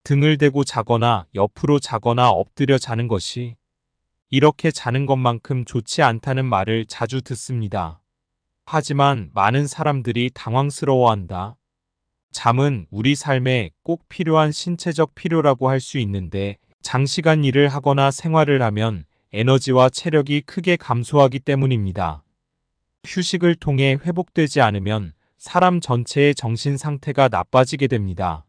등을 대고 자거나 옆으로 자거나 엎드려 자는 것이 이렇게 자는 것만큼 좋지 않다는 말을 자주 듣습니다. 하지만 많은 사람들이 당황스러워한다. 잠은 우리 삶에 꼭 필요한 신체적 필요라고 할 수 있는데 장시간 일을 하거나 생활을 하면 에너지와 체력이 크게 감소하기 때문입니다. 휴식을 통해 회복되지 않으면 사람 전체의 정신 상태가 나빠지게 됩니다.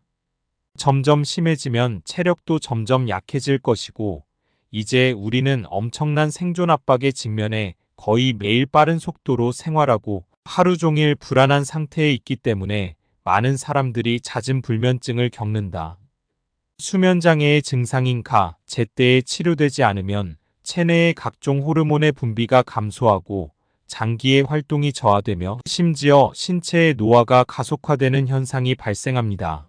점점 심해지면 체력도 점점 약해질 것이고, 이제 우리는 엄청난 생존 압박에 직면해 거의 매일 빠른 속도로 생활하고 하루 종일 불안한 상태에 있기 때문에 많은 사람들이 잦은 불면증을 겪는다. 수면장애의 증상인 가, 제때에 치료되지 않으면 체내의 각종 호르몬의 분비가 감소하고 장기의 활동이 저하되며 심지어 신체의 노화가 가속화되는 현상이 발생합니다.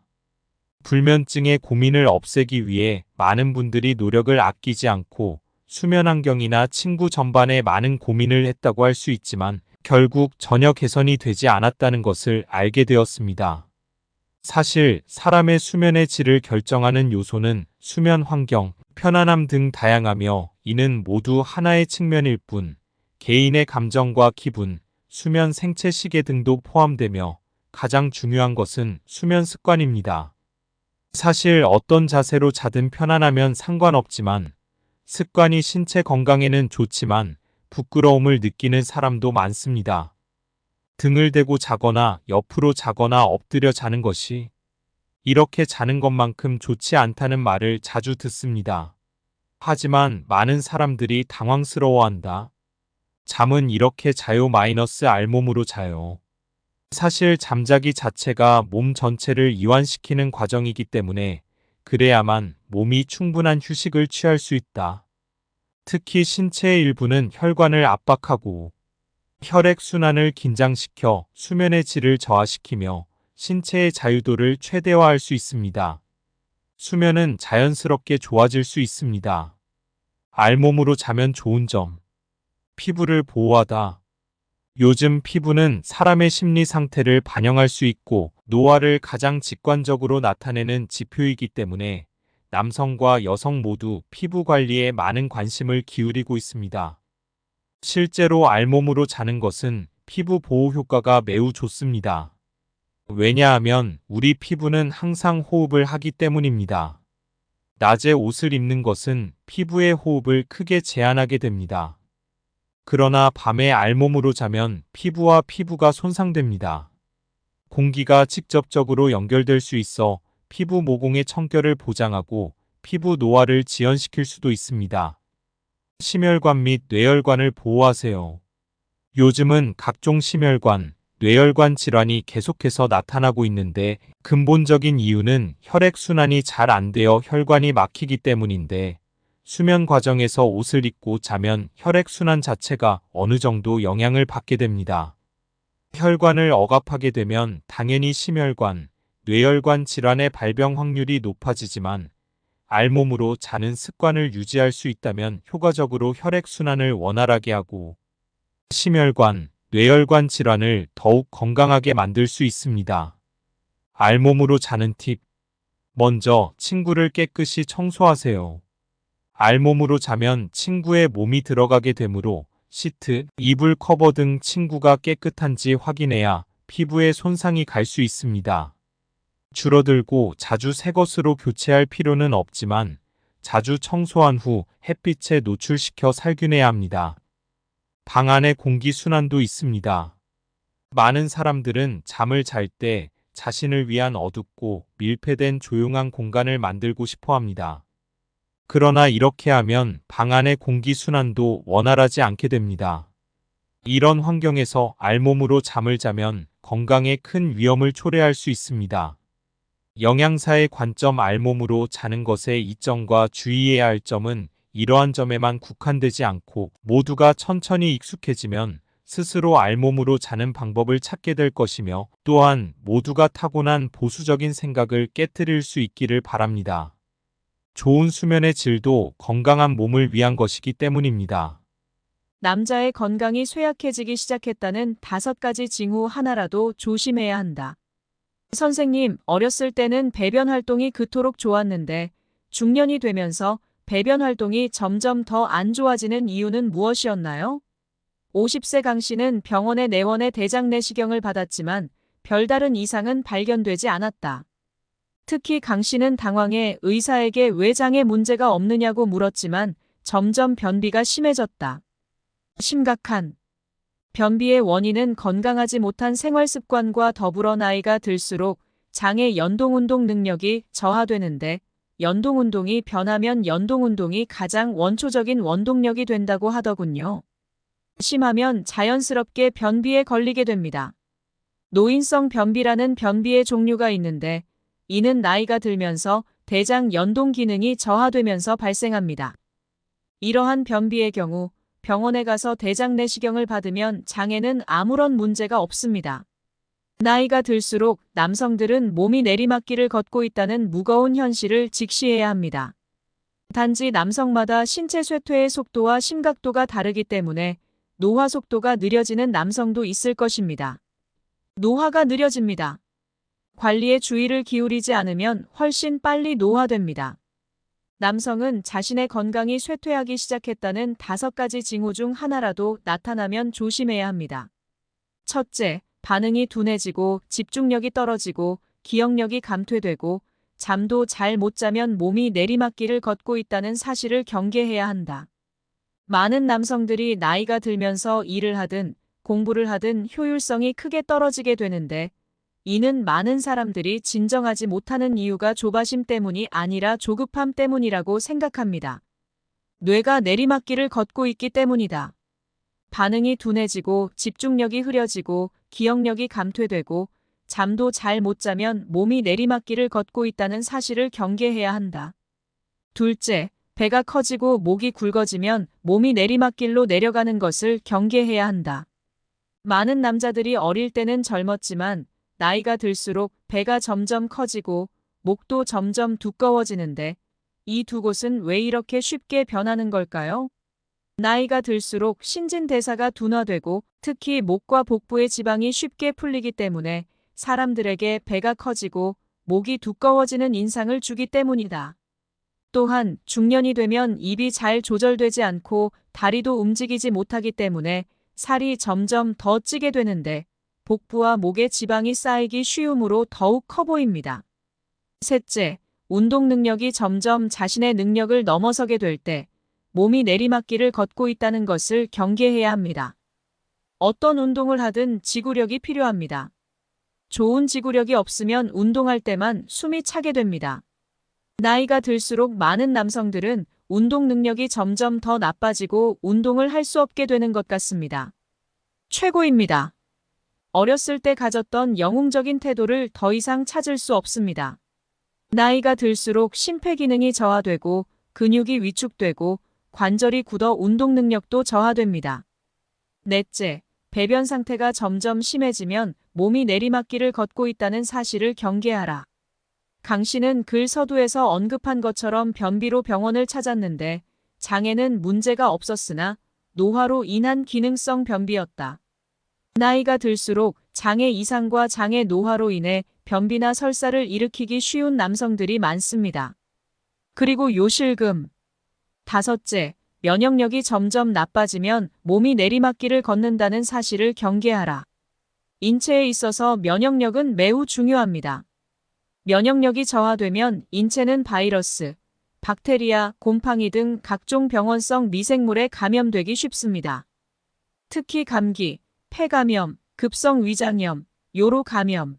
불면증의 고민을 없애기 위해 많은 분들이 노력을 아끼지 않고 수면 환경이나 친구 전반에 많은 고민을 했다고 할 수 있지만 결국 전혀 개선이 되지 않았다는 것을 알게 되었습니다. 사실 사람의 수면의 질을 결정하는 요소는 수면 환경, 편안함 등 다양하며 이는 모두 하나의 측면일 뿐 개인의 감정과 기분, 수면 생체 시계 등도 포함되며 가장 중요한 것은 수면 습관입니다. 사실 어떤 자세로 자든 편안하면 상관없지만 습관이 신체 건강에는 좋지만 부끄러움을 느끼는 사람도 많습니다. 등을 대고 자거나 옆으로 자거나 엎드려 자는 것이 이렇게 자는 것만큼 좋지 않다는 말을 자주 듣습니다. 하지만 많은 사람들이 당황스러워한다. 잠은 이렇게 자요 알몸으로 자요. 사실 잠자기 자체가 몸 전체를 이완시키는 과정이기 때문에 그래야만 몸이 충분한 휴식을 취할 수 있다. 특히 신체의 일부는 혈관을 압박하고 혈액순환을 긴장시켜 수면의 질을 저하시키며 신체의 자유도를 최대화할 수 있습니다. 수면은 자연스럽게 좋아질 수 있습니다. 알몸으로 자면 좋은 점. 피부를 보호하다. 요즘 피부는 사람의 심리 상태를 반영할 수 있고 노화를 가장 직관적으로 나타내는 지표이기 때문에 남성과 여성 모두 피부 관리에 많은 관심을 기울이고 있습니다. 실제로 알몸으로 자는 것은 피부 보호 효과가 매우 좋습니다. 왜냐하면 우리 피부는 항상 호흡을 하기 때문입니다. 낮에 옷을 입는 것은 피부의 호흡을 크게 제한하게 됩니다. 그러나 밤에 알몸으로 자면 피부가 손상됩니다. 공기가 직접적으로 연결될 수 있어 피부 모공의 청결을 보장하고 피부 노화를 지연시킬 수도 있습니다. 심혈관 및 뇌혈관을 보호하세요. 요즘은 각종 심혈관, 뇌혈관 질환이 계속해서 나타나고 있는데 근본적인 이유는 혈액순환이 잘 안 되어 혈관이 막히기 때문인데 수면 과정에서 옷을 입고 자면 혈액순환 자체가 어느 정도 영향을 받게 됩니다. 혈관을 억압하게 되면 당연히 심혈관, 뇌혈관 질환의 발병 확률이 높아지지만 알몸으로 자는 습관을 유지할 수 있다면 효과적으로 혈액순환을 원활하게 하고 심혈관, 뇌혈관 질환을 더욱 건강하게 만들 수 있습니다. 알몸으로 자는 팁. 먼저 침구를 깨끗이 청소하세요. 알몸으로 자면 침구에 몸이 들어가게 되므로 시트, 이불 커버 등 침구가 깨끗한지 확인해야 피부에 손상이 갈 수 있습니다. 줄어들고 자주 새 것으로 교체할 필요는 없지만 자주 청소한 후 햇빛에 노출시켜 살균해야 합니다. 방 안의 공기 순환도 있습니다. 많은 사람들은 잠을 잘 때 자신을 위한 어둡고 밀폐된 조용한 공간을 만들고 싶어 합니다. 그러나 이렇게 하면 방 안의 공기 순환도 원활하지 않게 됩니다. 이런 환경에서 알몸으로 잠을 자면 건강에 큰 위험을 초래할 수 있습니다. 영양사의 관점 알몸으로 자는 것의 이점과 주의해야 할 점은 이러한 점에만 국한되지 않고 모두가 천천히 익숙해지면 스스로 알몸으로 자는 방법을 찾게 될 것이며 또한 모두가 타고난 보수적인 생각을 깨트릴 수 있기를 바랍니다. 좋은 수면의 질도 건강한 몸을 위한 것이기 때문입니다. 남자의 건강이 쇠약해지기 시작했다는 5가지 징후 하나라도 조심해야 한다. 선생님, 어렸을 때는 배변 활동이 그토록 좋았는데 중년이 되면서 배변 활동이 점점 더 안 좋아지는 이유는 무엇이었나요? 50세 강 씨는 병원의 내원의 대장 내시경을 받았지만 별다른 이상은 발견되지 않았다. 특히 강 씨는 당황해 의사에게 왜 장에 문제가 없느냐고 물었지만 점점 변비가 심해졌다. 심각한 변비의 원인은 건강하지 못한 생활 습관과 더불어 나이가 들수록 장의 연동운동 능력이 저하되는데 연동운동이 변하면 연동운동이 가장 원초적인 원동력이 된다고 하더군요. 심하면 자연스럽게 변비에 걸리게 됩니다. 노인성 변비라는 변비의 종류가 있는데 이는 나이가 들면서 대장 연동 기능이 저하되면서 발생합니다. 이러한 변비의 경우 병원에 가서 대장 내시경을 받으면 장에는 아무런 문제가 없습니다. 나이가 들수록 남성들은 몸이 내리막길을 걷고 있다는 무거운 현실을 직시해야 합니다. 단지 남성마다 신체 쇠퇴의 속도와 심각도가 다르기 때문에 노화 속도가 느려지는 남성도 있을 것입니다. 노화가 느려집니다. 관리에 주의를 기울이지 않으면 훨씬 빨리 노화됩니다. 남성은 자신의 건강이 쇠퇴하기 시작했다는 5가지 징후 중 하나라도 나타나면 조심해야 합니다. 첫째, 반응이 둔해지고 집중력이 떨어지고 기억력이 감퇴되고 잠도 잘 못 자면 몸이 내리막길을 걷고 있다는 사실을 경계해야 한다. 많은 남성들이 나이가 들면서 일을 하든 공부를 하든 효율성이 크게 떨어지게 되는데 이는 많은 사람들이 진정하지 못하는 이유가 조바심 때문이 아니라 조급함 때문이라고 생각합니다. 뇌가 내리막길을 걷고 있기 때문이다. 반응이 둔해지고 집중력이 흐려지고 기억력이 감퇴되고 잠도 잘 못 자면 몸이 내리막길을 걷고 있다는 사실을 경계해야 한다. 둘째, 배가 커지고 목이 굵어지면 몸이 내리막길로 내려가는 것을 경계해야 한다. 많은 남자들이 어릴 때는 젊었지만 나이가 들수록 배가 점점 커지고 목도 점점 두꺼워지는데 이 두 곳은 왜 이렇게 쉽게 변하는 걸까요? 나이가 들수록 신진대사가 둔화되고 특히 목과 복부의 지방이 쉽게 풀리기 때문에 사람들에게 배가 커지고 목이 두꺼워지는 인상을 주기 때문이다. 또한 중년이 되면 입이 잘 조절되지 않고 다리도 움직이지 못하기 때문에 살이 점점 더 찌게 되는데 복부와 목에 지방이 쌓이기 쉬우므로 더욱 커 보입니다. 셋째, 운동 능력이 점점 자신의 능력을 넘어서게 될 때 몸이 내리막길을 걷고 있다는 것을 경계해야 합니다. 어떤 운동을 하든 지구력이 필요합니다. 좋은 지구력이 없으면 운동할 때만 숨이 차게 됩니다. 나이가 들수록 많은 남성들은 운동 능력이 점점 더 나빠지고 운동을 할 수 없게 되는 것 같습니다. 최고입니다. 어렸을 때 가졌던 영웅적인 태도를 더 이상 찾을 수 없습니다. 나이가 들수록 심폐기능이 저하되고 근육이 위축되고 관절이 굳어 운동 능력도 저하됩니다. 넷째, 배변 상태가 점점 심해지면 몸이 내리막길을 걷고 있다는 사실을 경계하라. 강 씨는 글 서두에서 언급한 것처럼 변비로 병원을 찾았는데 장에는 문제가 없었으나 노화로 인한 기능성 변비였다. 나이가 들수록 장의 이상과 장의 노화로 인해 변비나 설사를 일으키기 쉬운 남성들이 많습니다. 그리고 요실금. 다섯째, 면역력이 점점 나빠지면 몸이 내리막길을 걷는다는 사실을 경계하라. 인체에 있어서 면역력은 매우 중요합니다. 면역력이 저하되면 인체는 바이러스, 박테리아, 곰팡이 등 각종 병원성 미생물에 감염되기 쉽습니다. 특히 감기, 폐감염, 급성 위장염, 요로 감염.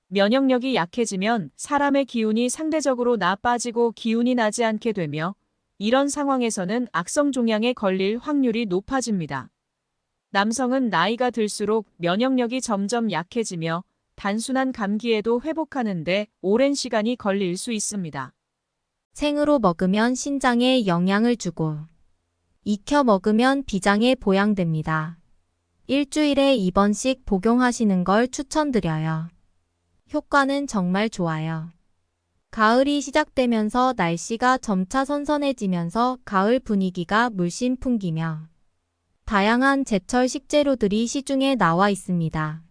면역력이 약해지면 사람의 기운이 상대적으로 나빠지고 기운이 나지 않게 되며 이런 상황에서는 악성 종양에 걸릴 확률이 높아집니다. 남성은 나이가 들수록 면역력이 점점 약해지며 단순한 감기에도 회복하는데 오랜 시간이 걸릴 수 있습니다. 생으로 먹으면 신장에 영향을 주고 익혀 먹으면 비장에 보양됩니다. 일주일에 2번씩 복용하시는 걸 추천드려요. 효과는 정말 좋아요. 가을이 시작되면서 날씨가 점차 선선해지면서 가을 분위기가 물씬 풍기며 다양한 제철 식재료들이 시중에 나와 있습니다.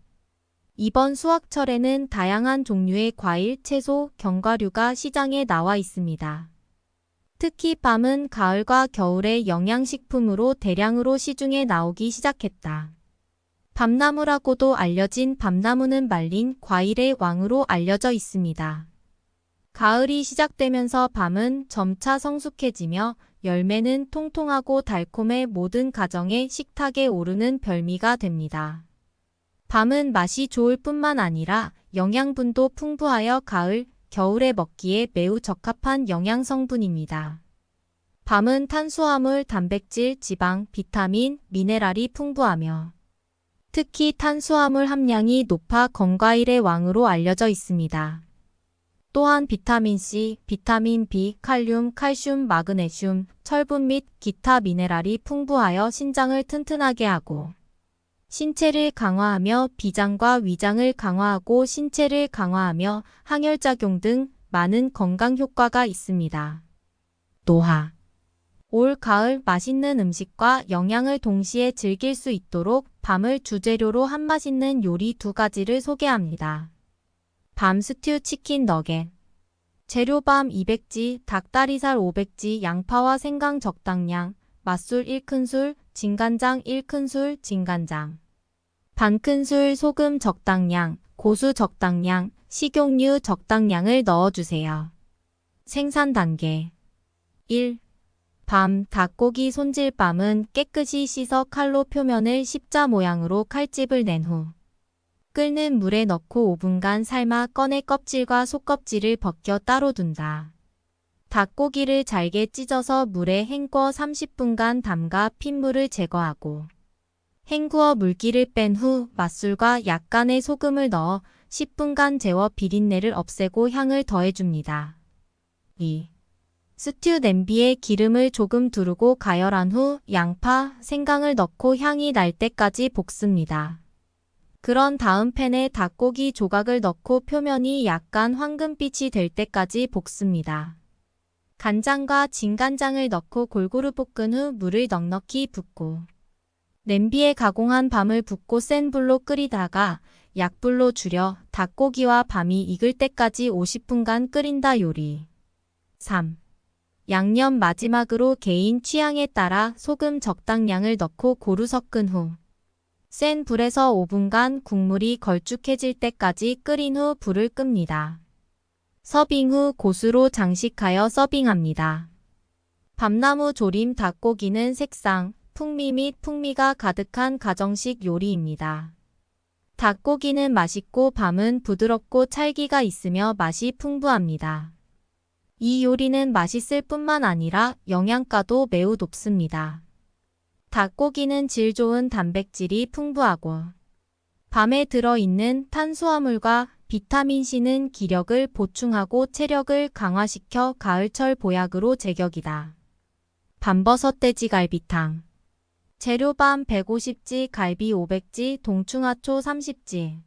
이번 수확철에는 다양한 종류의 과일, 채소, 견과류가 시장에 나와 있습니다. 특히 밤은 가을과 겨울에 영양식품으로 대량으로 시중에 나오기 시작했다. 밤나무라고도 알려진 밤나무는 말린 과일의 왕으로 알려져 있습니다. 가을이 시작되면서 밤은 점차 성숙해지며 열매는 통통하고 달콤해 모든 가정의 식탁에 오르는 별미가 됩니다. 밤은 맛이 좋을 뿐만 아니라 영양분도 풍부하여 가을, 겨울에 먹기에 매우 적합한 영양 성분입니다. 밤은 탄수화물, 단백질, 지방, 비타민, 미네랄이 풍부하며 특히 탄수화물 함량이 높아 건과일의 왕으로 알려져 있습니다. 또한 비타민C, 비타민 B, 칼륨, 칼슘, 마그네슘, 철분 및 기타 미네랄이 풍부하여 신장을 튼튼하게 하고 신체를 강화하며 비장과 위장을 강화하고 신체를 강화하며 항열작용 등 많은 건강 효과가 있습니다. 노하 올 가을 맛있는 음식과 영양을 동시에 즐길 수 있도록 밤을 주재료로 한 맛있는 요리 2가지를 소개합니다. 밤 스튜 치킨 너겟 재료 밤 200g, 닭다리살 500g, 양파와 생강 적당량, 맛술 1큰술, 진간장 1큰술, 진간장 반큰술, 소금 적당량, 고수 적당량, 식용유 적당량을 넣어주세요. 생산 단계 1. 밤, 닭고기 손질밤은 깨끗이 씻어 칼로 표면을 십자 모양으로 칼집을 낸 후 끓는 물에 넣고 5분간 삶아 꺼내 껍질과 속껍질을 벗겨 따로 둔다. 닭고기를 잘게 찢어서 물에 헹궈 30분간 담가 핏물을 제거하고 헹구어 물기를 뺀 후 맛술과 약간의 소금을 넣어 10분간 재워 비린내를 없애고 향을 더해줍니다. 2. 스튜 냄비에 기름을 조금 두르고 가열한 후 양파, 생강을 넣고 향이 날 때까지 볶습니다. 그런 다음 팬에 닭고기 조각을 넣고 표면이 약간 황금빛이 될 때까지 볶습니다. 간장과 진간장을 넣고 골고루 볶은 후 물을 넉넉히 붓고 냄비에 가공한 밤을 붓고 센 불로 끓이다가 약불로 줄여 닭고기와 밤이 익을 때까지 50분간 끓인다 요리. 3. 양념 마지막으로 개인 취향에 따라 소금 적당량을 넣고 고루 섞은 후 센 불에서 5분간 국물이 걸쭉해질 때까지 끓인 후 불을 끕니다. 서빙 후 고수로 장식하여 서빙합니다. 밤나무 조림 닭고기는 색상, 풍미 및 풍미가 가득한 가정식 요리입니다. 닭고기는 맛있고 밤은 부드럽고 찰기가 있으며 맛이 풍부합니다. 이 요리는 맛있을 뿐만 아니라 영양가도 매우 높습니다. 닭고기는 질 좋은 단백질이 풍부하고 밤에 들어있는 탄수화물과 비타민C는 기력을 보충하고 체력을 강화시켜 가을철 보약으로 제격이다. 밤버섯 돼지갈비탕 재료 밤 150g, 갈비 500g, 동충하초 30g,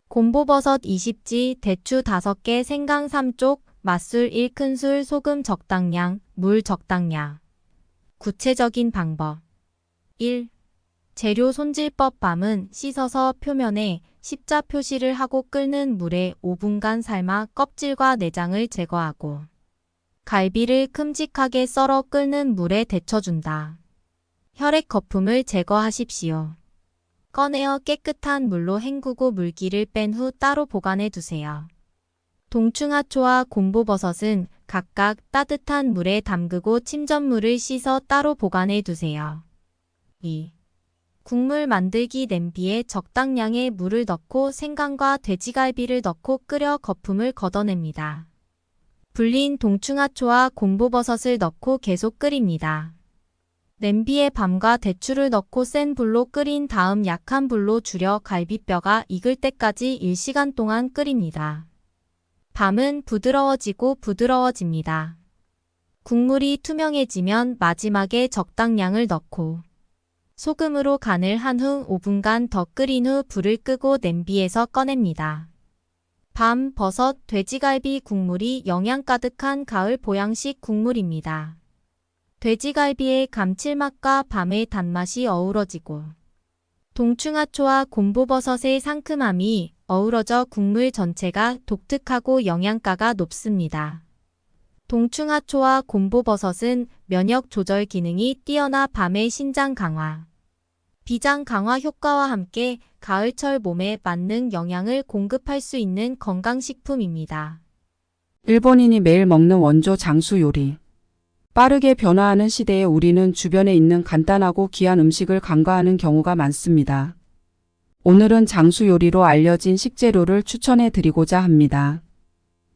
곰보버섯 20g, 대추 5개, 생강 3쪽, 맛술 1큰술, 소금 적당량, 물 적당량. 구체적인 방법 1. 재료 손질법 밤은 씻어서 표면에 십자 표시를 하고 끓는 물에 5분간 삶아 껍질과 내장을 제거하고 갈비를 큼직하게 썰어 끓는 물에 데쳐준다. 혈액 거품을 제거하십시오. 꺼내어 깨끗한 물로 헹구고 물기를 뺀 후 따로 보관해 두세요. 동충하초와 곰보버섯은 각각 따뜻한 물에 담그고 침전물을 씻어 따로 보관해 두세요. 2. 국물 만들기 냄비에 적당량의 물을 넣고 생강과 돼지갈비를 넣고 끓여 거품을 걷어냅니다. 불린 동충하초와 곰보버섯을 넣고 계속 끓입니다. 냄비에 밤과 대추를 넣고 센 불로 끓인 다음 약한 불로 줄여 갈비뼈가 익을 때까지 1시간 동안 끓입니다. 밤은 부드러워지고 부드러워집니다. 국물이 투명해지면 마지막에 적당량을 넣고 소금으로 간을 한 후 5분간 더 끓인 후 불을 끄고 냄비에서 꺼냅니다. 밤 버섯 돼지갈비 국물이 영양 가득한 가을 보양식 국물입니다. 돼지갈비의 감칠맛과 밤의 단맛이 어우러지고 동충하초와 곰보버섯의 상큼함이 어우러져 국물 전체가 독특하고 영양가가 높습니다. 동충하초와 곰보버섯은 면역 조절 기능이 뛰어나 밤의 신장 강화, 비장 강화 효과와 함께 가을철 몸에 맞는 영양을 공급할 수 있는 건강식품입니다. 일본인이 매일 먹는 원조 장수 요리. 빠르게 변화하는 시대에 우리는 주변에 있는 간단하고 귀한 음식을 간과하는 경우가 많습니다. 오늘은 장수 요리로 알려진 식재료를 추천해 드리고자 합니다.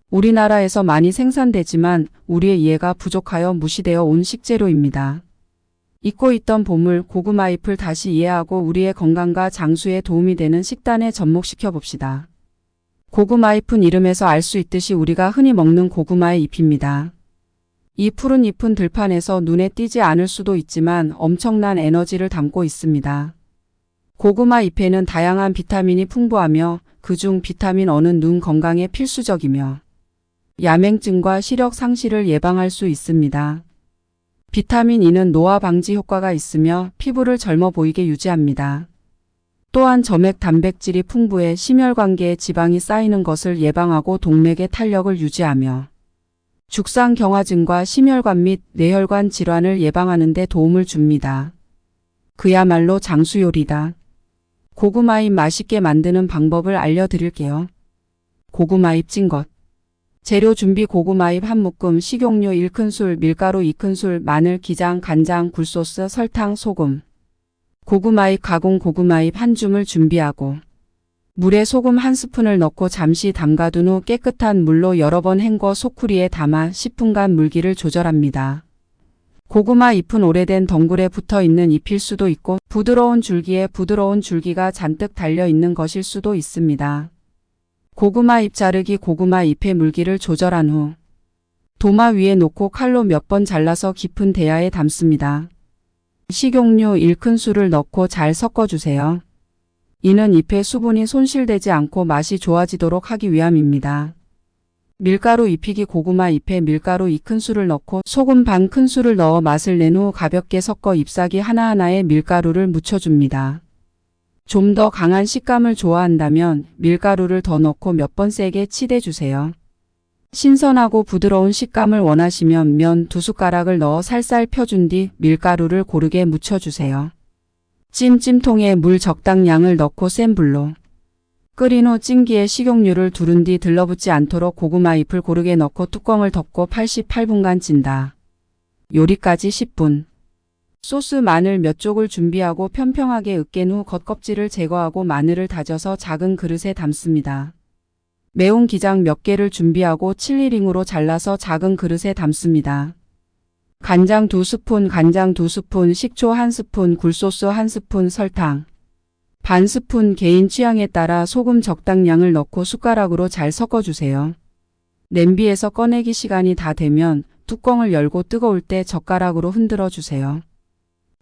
우리나라에서 많이 생산되지만 우리의 이해가 부족하여 무시되어 온 식재료입니다. 잊고 있던 보물 고구마 잎을 다시 이해하고 우리의 건강과 장수에 도움이 되는 식단에 접목시켜 봅시다. 고구마 잎은 이름에서 알 수 있듯이 우리가 흔히 먹는 고구마의 잎입니다. 이 푸른 잎은 들판에서 눈에 띄지 않을 수도 있지만 엄청난 에너지를 담고 있습니다. 고구마 잎에는 다양한 비타민이 풍부하며 그중 비타민 어는 눈 건강에 필수적이며 야맹증과 시력 상실을 예방할 수 있습니다. 비타민 E는 노화 방지 효과가 있으며 피부를 젊어 보이게 유지합니다. 또한 점액 단백질이 풍부해 심혈관계에 지방이 쌓이는 것을 예방하고 동맥의 탄력을 유지하며 죽상경화증과 심혈관 및 뇌혈관 질환을 예방하는 데 도움을 줍니다. 그야말로 장수요리다. 고구마잎 맛있게 만드는 방법을 알려드릴게요. 고구마잎 찐 것. 재료 준비 고구마잎 한 묶음, 식용유 1큰술, 밀가루 2큰술, 마늘, 기장, 간장, 굴소스, 설탕, 소금. 고구마잎 가공 고구마잎 한 줌을 준비하고 물에 소금 한 스푼을 넣고 잠시 담가둔 후 깨끗한 물로 여러 번 헹궈 소쿠리에 담아 10분간 물기를 조절합니다. 고구마 잎은 오래된 덩굴에 붙어 있는 잎일 수도 있고 부드러운 줄기에 부드러운 줄기가 잔뜩 달려 있는 것일 수도 있습니다. 고구마 잎 자르기 고구마 잎의 물기를 조절한 후 도마 위에 놓고 칼로 몇 번 잘라서 깊은 대야에 담습니다. 식용유 1큰술을 넣고 잘 섞어주세요. 이는 잎의 수분이 손실되지 않고 맛이 좋아지도록 하기 위함입니다. 밀가루 입히기 고구마 잎에 밀가루 2큰술을 넣고 소금 반 큰술을 넣어 맛을 낸 후 가볍게 섞어 잎사귀 하나하나에 밀가루를 묻혀줍니다. 좀 더 강한 식감을 좋아한다면 밀가루를 더 넣고 몇 번 세게 치대주세요. 신선하고 부드러운 식감을 원하시면 면 2숟가락을 넣어 살살 펴준 뒤 밀가루를 고르게 묻혀주세요. 찜통에 물 적당량을 넣고 센 불로 끓인 후 찜기에 식용유를 두른 뒤 들러붙지 않도록 고구마 잎을 고르게 넣고 뚜껑을 덮고 88분간 찐다. 요리까지 10분. 소스 마늘 몇 쪽을 준비하고 평평하게 으깬 후 겉껍질을 제거하고 마늘을 다져서 작은 그릇에 담습니다. 매운 기장 몇 개를 준비하고 칠리링으로 잘라서 작은 그릇에 담습니다. 간장 2스푼, 식초 1스푼, 굴소스 1스푼, 설탕 반 스푼 개인 취향에 따라 소금 적당량을 넣고 숟가락으로 잘 섞어주세요. 냄비에서 꺼내기 시간이 다 되면 뚜껑을 열고 뜨거울 때 젓가락으로 흔들어 주세요.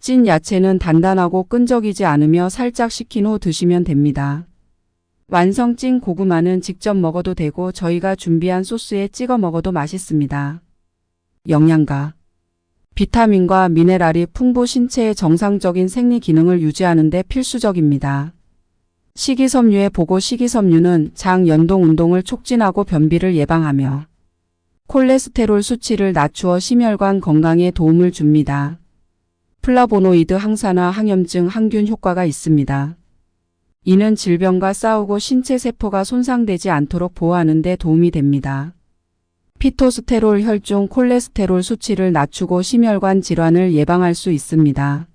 찐 야채는 단단하고 끈적이지 않으며 살짝 식힌 후 드시면 됩니다. 완성 찐 고구마는 직접 먹어도 되고 저희가 준비한 소스에 찍어 먹어도 맛있습니다. 영양가. 비타민과 미네랄이 풍부 신체의 정상적인 생리 기능을 유지하는 데 필수적입니다. 식이섬유의 보고 식이섬유는 장 연동 운동을 촉진하고 변비를 예방하며 콜레스테롤 수치를 낮추어 심혈관 건강에 도움을 줍니다. 플라보노이드 항산화 항염증 항균 효과가 있습니다. 이는 질병과 싸우고 신체 세포가 손상되지 않도록 보호하는 데 도움이 됩니다. 피토스테롤 혈중 콜레스테롤 수치를 낮추고 심혈관 질환을 예방할 수 있습니다.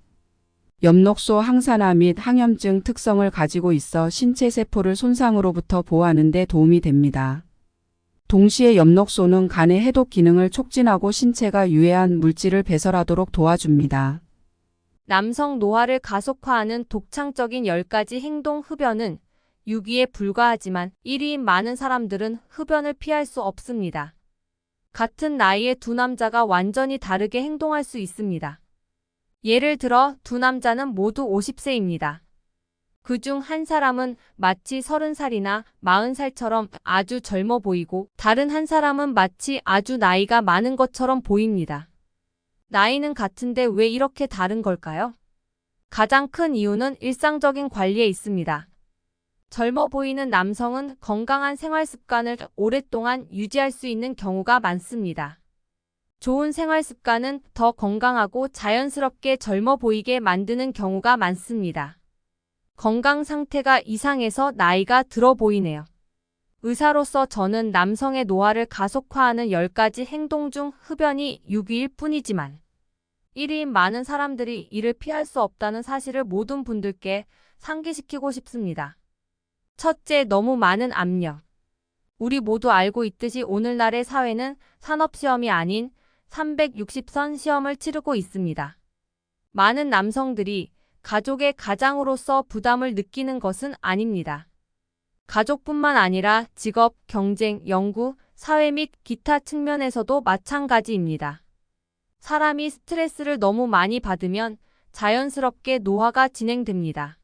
엽록소 항산화 및 항염증 특성을 가지고 있어 신체 세포를 손상으로부터 보호하는 데 도움이 됩니다. 동시에 엽록소는 간의 해독 기능을 촉진하고 신체가 유해한 물질을 배설하도록 도와줍니다. 남성 노화를 가속화하는 독창적인 10가지 행동 흡연은 6위에 불과하지만 1위인 많은 사람들은 흡연을 피할 수 없습니다. 같은 나이의 두 남자가 완전히 다르게 행동할 수 있습니다. 예를 들어 두 남자는 모두 50세입니다. 그중 한 사람은 마치 30살이나 40살처럼 아주 젊어 보이고 다른 한 사람은 마치 아주 나이가 많은 것처럼 보입니다. 나이는 같은데 왜 이렇게 다른 걸까요? 가장 큰 이유는 일상적인 관리에 있습니다. 젊어 보이는 남성은 건강한 생활 습관을 오랫동안 유지할 수 있는 경우가 많습니다. 좋은 생활 습관은 더 건강하고 자연스럽게 젊어 보이게 만드는 경우가 많습니다. 건강 상태가 이상해서 나이가 들어 보이네요. 의사로서 저는 남성의 노화를 가속화하는 10가지 행동 중 흡연이 6위일 뿐이지만 1위인 많은 사람들이 이를 피할 수 없다는 사실을 모든 분들께 상기시키고 싶습니다. 첫째, 너무 많은 압력. 우리 모두 알고 있듯이 오늘날의 사회는 산업시험이 아닌 360선 시험을 치르고 있습니다. 많은 남성들이 가족의 가장으로서 부담을 느끼는 것은 아닙니다. 가족뿐만 아니라 직업, 경쟁, 연구, 사회 및 기타 측면에서도 마찬가지입니다. 사람이 스트레스를 너무 많이 받으면 자연스럽게 노화가 진행됩니다.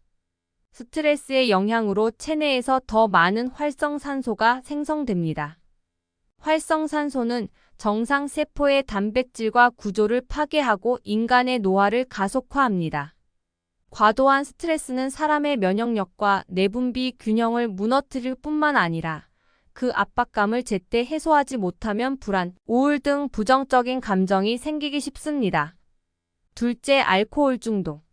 스트레스의 영향으로 체내에서 더 많은 활성산소가 생성됩니다. 활성산소는 정상 세포의 단백질과 구조를 파괴하고 인간의 노화를 가속화합니다. 과도한 스트레스는 사람의 면역력과 내분비 균형을 무너뜨릴 뿐만 아니라 그 압박감을 제때 해소하지 못하면 불안, 우울 등 부정적인 감정이 생기기 쉽습니다. 둘째, 알코올 중독.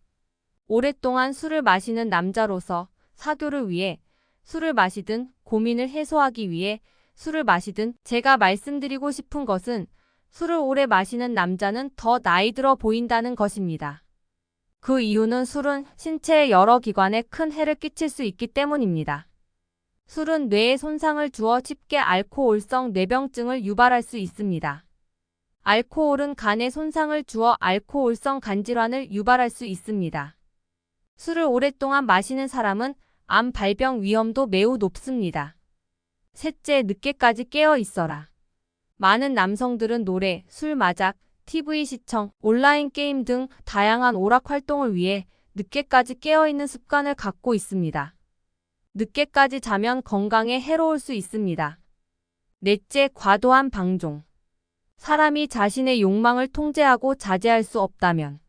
오랫동안 술을 마시는 남자로서 사교를 위해 술을 마시든 고민을 해소하기 위해 술을 마시든 제가 말씀드리고 싶은 것은 술을 오래 마시는 남자는 더 나이 들어 보인다는 것입니다. 그 이유는 술은 신체의 여러 기관에 큰 해를 끼칠 수 있기 때문입니다. 술은 뇌에 손상을 주어 쉽게 알코올성 뇌병증을 유발할 수 있습니다. 알코올은 간에 손상을 주어 알코올성 간질환을 유발할 수 있습니다. 술을 오랫동안 마시는 사람은 암 발병 위험도 매우 높습니다. 셋째, 늦게까지 깨어 있어라. 많은 남성들은 노래, 술 마작, TV 시청, 온라인 게임 등 다양한 오락 활동을 위해 늦게까지 깨어있는 습관을 갖고 있습니다. 늦게까지 자면 건강에 해로울 수 있습니다. 넷째, 과도한 방종. 사람이 자신의 욕망을 통제하고 자제할 수 없다면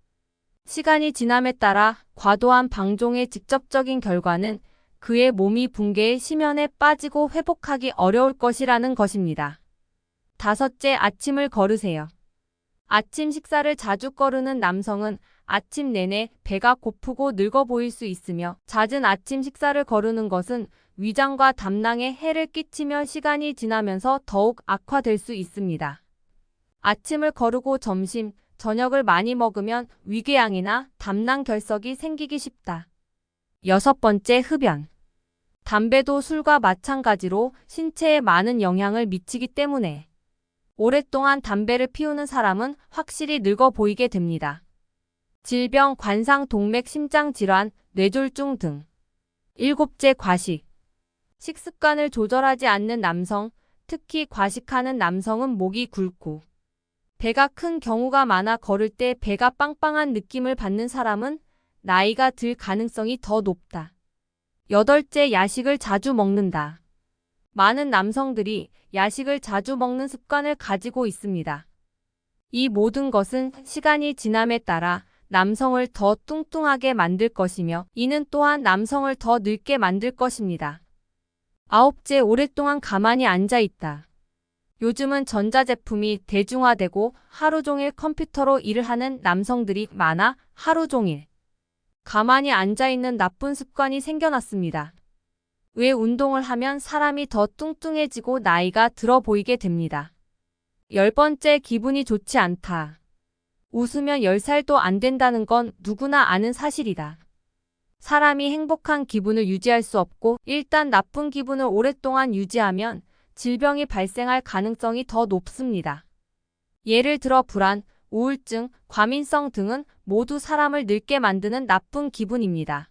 시간이 지남에 따라 과도한 방종의 직접적인 결과는 그의 몸이 붕괴해 심연에 빠지고 회복하기 어려울 것이라는 것입니다. 다섯째, 아침을 거르세요. 아침 식사를 자주 거르는 남성은 아침 내내 배가 고프고 늙어 보일 수 있으며 잦은 아침 식사를 거르는 것은 위장과 담낭에 해를 끼치며 시간이 지나면서 더욱 악화될 수 있습니다. 아침을 거르고 점심, 저녁을 많이 먹으면 위궤양이나 담낭 결석이 생기기 쉽다. 여섯 번째, 흡연. 담배도 술과 마찬가지로 신체에 많은 영향을 미치기 때문에 오랫동안 담배를 피우는 사람은 확실히 늙어 보이게 됩니다. 질병, 관상, 동맥, 심장 질환, 뇌졸중 등. 일곱째, 과식. 식습관을 조절하지 않는 남성, 특히 과식하는 남성은 목이 굵고 배가 큰 경우가 많아 걸을 때 배가 빵빵한 느낌을 받는 사람은 나이가 들 가능성이 더 높다. 여덟째, 야식을 자주 먹는다. 많은 남성들이 야식을 자주 먹는 습관을 가지고 있습니다. 이 모든 것은 시간이 지남에 따라 남성을 더 뚱뚱하게 만들 것이며 이는 또한 남성을 더 늙게 만들 것입니다. 아홉째, 오랫동안 가만히 앉아 있다. 요즘은 전자제품이 대중화되고 하루 종일 컴퓨터로 일을 하는 남성들이 많아 하루 종일 가만히 앉아 있는 나쁜 습관이 생겨났습니다. 왜 운동을 하면 사람이 더 뚱뚱해지고 나이가 들어 보이게 됩니다. 열 번째, 기분이 좋지 않다. 웃으면 10살도 안 된다는 건 누구나 아는 사실이다. 사람이 행복한 기분을 유지할 수 없고 일단 나쁜 기분을 오랫동안 유지하면 질병이 발생할 가능성이 더 높습니다. 예를 들어 불안, 우울증, 과민성 등은 모두 사람을 늙게 만드는 나쁜 기분입니다.